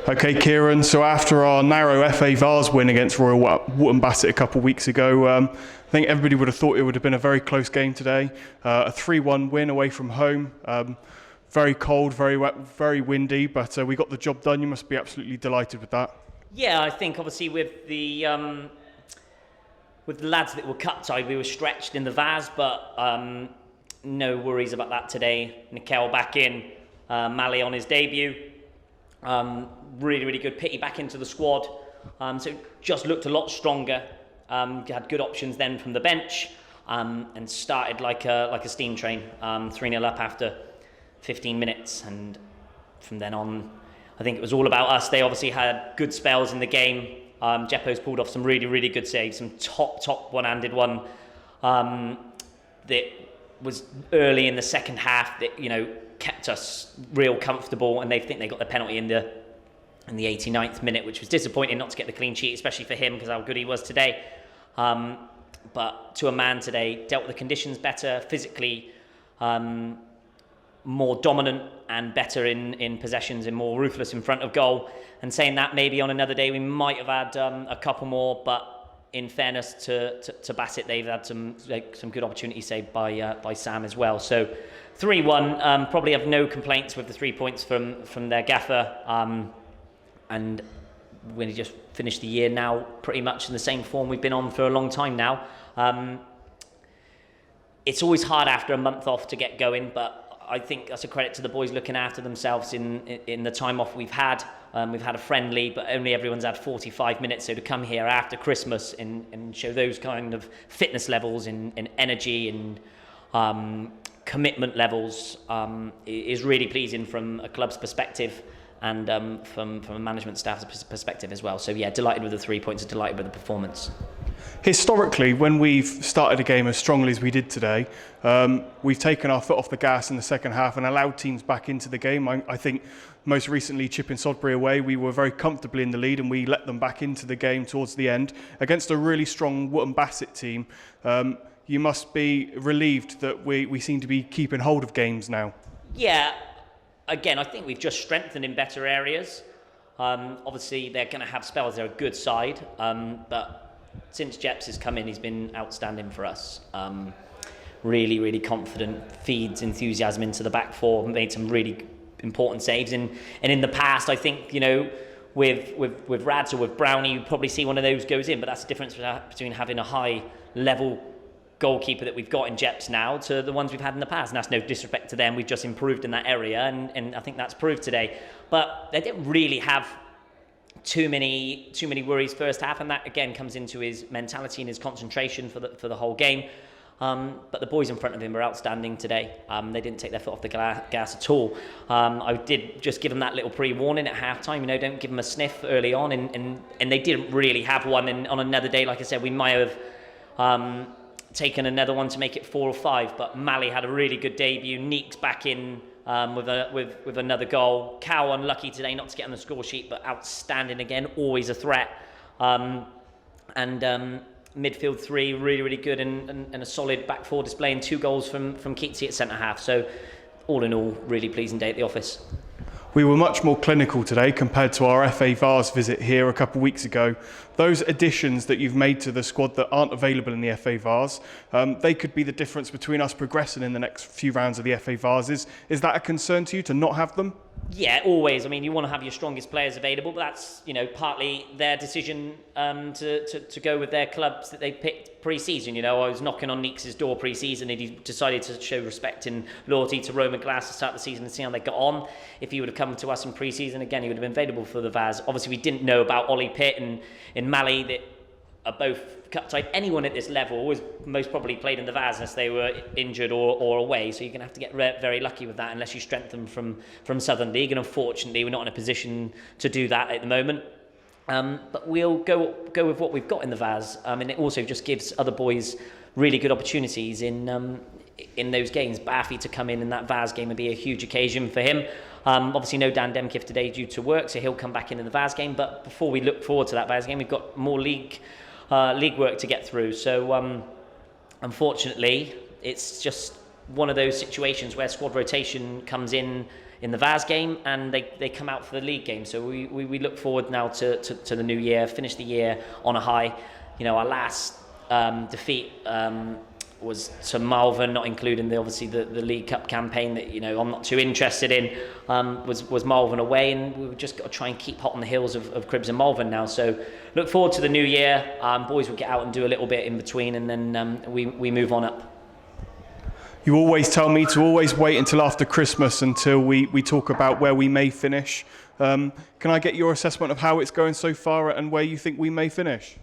Okay, Kieran, so after our narrow FA Vars win against Royal Wootton Bassett a couple of weeks ago, I think everybody would have thought it would have been a very close game today. A 3-1 win away from home. Very cold, very wet, very windy, but we got the job done. You must be absolutely delighted with that. Yeah, I think obviously with the lads that were cut-tied, we were stretched in the Vars, but no worries about that today. Nikel back in, Mali on his debut. Really, really good. Pity back into the squad. So just looked a lot stronger. Had good options then from the bench, and started like a steam train. 3-0 up after 15 minutes, and from then on, I think it was all about us. They obviously had good spells in the game. Jeppo's pulled off some really, really good saves, some top one-handed one that was early in the second half that kept us real comfortable, and they think they got the penalty in the 89th minute, which was disappointing not to get the clean sheet, especially for him because how good he was today. But to a man today, dealt with the conditions better, physically more dominant and better in possessions and more ruthless in front of goal. And saying that, maybe on another day we might have had a couple more, but in fairness to Bassett, they've had some good opportunities saved by Sam as well. So 3-1, probably have no complaints with the 3 points from their gaffer. And we just finished the year now pretty much in the same form we've been on for a long time now. It's always hard after a month off to get going, but I think that's a credit to the boys looking after themselves in the time off we've had. We've had a friendly, but only everyone's had 45 minutes. So to come here after Christmas and show those kind of fitness levels and energy and commitment levels is really pleasing from a club's perspective and from a management staff's perspective as well. So yeah, delighted with the 3 points and delighted with the performance. Historically, when we've started a game as strongly as we did today, we've taken our foot off the gas in the second half and allowed teams back into the game. I think most recently, Chipping Sodbury away, we were very comfortably in the lead and we let them back into the game towards the end against a really strong Wootton Bassett team. You must be relieved that we seem to be keeping hold of games now. Yeah, again, I think we've just strengthened in better areas. Obviously, they're going to have spells. They're a good side, but since Jeps has come in, he's been outstanding for us. Really, really confident, feeds enthusiasm into the back four, made some really important saves. And in the past, I think, with Rads or with Brownie, you'd probably see one of those goes in, but that's the difference between having a high-level goalkeeper that we've got in Jeps now to the ones we've had in the past. And that's no disrespect to them. We've just improved in that area, and I think that's proved today. But they didn't really have too many worries first half, and that again comes into his mentality and his concentration for the whole game. But the boys in front of him were outstanding today. They didn't take their foot off the gas at all. I did just give them that little pre-warning at half-time, don't give them a sniff early on, and they didn't really have one. And on another day, like I said, we might have taken another one to make it 4 or 5, but Mali had a really good debut. Neek's back in with another goal. Cow unlucky today not to get on the score sheet, but outstanding again, always a threat. Midfield 3 really, really good, and a solid back 4 displaying 2 goals from Keatsy at centre half. So all in all, really pleasing day at the office. We were much more clinical today compared to our FA Vars visit here a couple of weeks ago. Those additions that you've made to the squad that aren't available in the FA Vars, they could be the difference between us progressing in the next few rounds of the FA Vars. Is that a concern to you to not have them? Yeah, always. I mean, you want to have your strongest players available, but that's partly their decision to go with their clubs that they picked pre-season. I was knocking on Neeks' door pre-season, and he decided to show respect and loyalty to Roman Glass to start the season and see how they got on. If he would have come to us in pre-season again, he would have been available for the Vars. Obviously, we didn't know about Ollie Pitt and Mali that are both cut-tight. Anyone at this level was most probably played in the Vars unless they were injured or away. So you're going to have to get very lucky with that unless you strengthen from Southern League. And unfortunately, we're not in a position to do that at the moment. But we'll go with what we've got in the Vars. And it also just gives other boys really good opportunities in those games. Baffy to come in that Vars game would be a huge occasion for him. Obviously, no Dan Demkiff today due to work, so he'll come back in the Vars game. But before we look forward to that Vars game, we've got more league work to get through. So unfortunately, it's just one of those situations where squad rotation comes in the Vaz game and they come out for the league game. So we look forward now to the new year, finish the year on a high. You know, our last defeat was to Malvern, not including obviously the League Cup campaign that, you know, I'm not too interested in, was Malvern away, and we've just got to try and keep hot on the heels of Cribs and Malvern now. So look forward to the new year. Boys will get out and do a little bit in between, and then we move on up. You always tell me to always wait until after Christmas until we talk about where we may finish. Can I get your assessment of how it's going so far and where you think we may finish?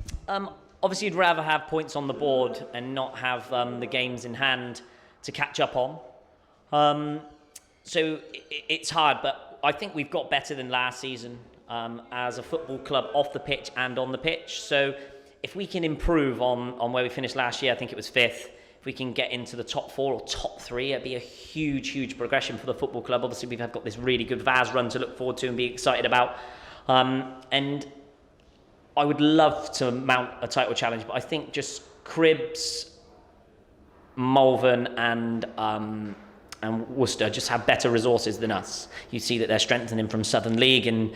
Obviously, you'd rather have points on the board and not have the games in hand to catch up on. So it's hard, but I think we've got better than last season as a football club off the pitch and on the pitch. So if we can improve on where we finished last year, I think it was 5th. If we can get into the top 4 or top 3, it'd be a huge progression for the football club. Obviously, we've got this really good Vaz run to look forward to and be excited about. And I would love to mount a title challenge, but I think just Cribs, Malvern and Worcester just have better resources than us. You see that they're strengthening from Southern League, and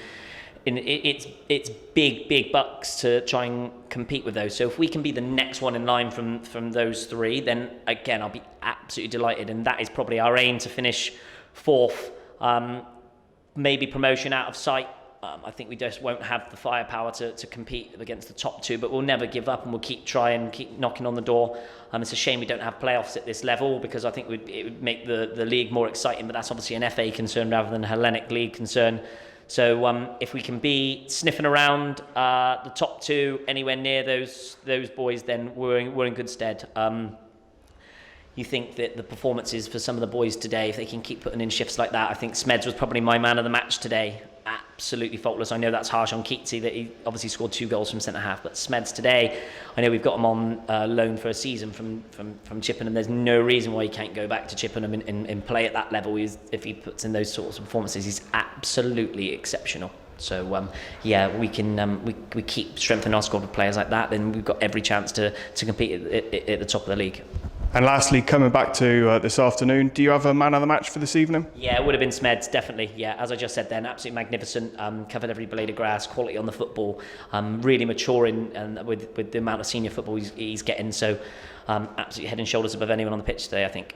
it's big bucks to try and compete with those. So if we can be the next one in line from those 3, then again I'll be absolutely delighted, and that is probably our aim, to finish 4th. Maybe promotion out of sight. I think we just won't have the firepower to compete against the top 2, but we'll never give up and we'll keep trying, keep knocking on the door. It's a shame we don't have playoffs at this level, because I think it would make the league more exciting, but that's obviously an FA concern rather than a Hellenic League concern. So if we can be sniffing around the top 2, anywhere near those boys, then we're in good stead. You think that the performances for some of the boys today, if they can keep putting in shifts like that, I think Smeds was probably my man of the match today. Absolutely faultless. I know that's harsh on Keatsy, that he obviously scored 2 goals from centre-half, but Smeds today, I know we've got him on loan for a season from Chippenham. There's no reason why he can't go back to Chippenham and play at that level. If he puts in those sorts of performances, he's absolutely exceptional. So yeah, we can we keep strengthening our squad with players like that, then we've got every chance to compete at the top of the league. And lastly, coming back to this afternoon, do you have a man of the match for this evening? Yeah, it would have been Smeds, definitely. Yeah, as I just said then, absolutely magnificent. Covered every blade of grass, quality on the football, really maturing, and with the amount of senior football he's getting. So absolutely head and shoulders above anyone on the pitch today, I think.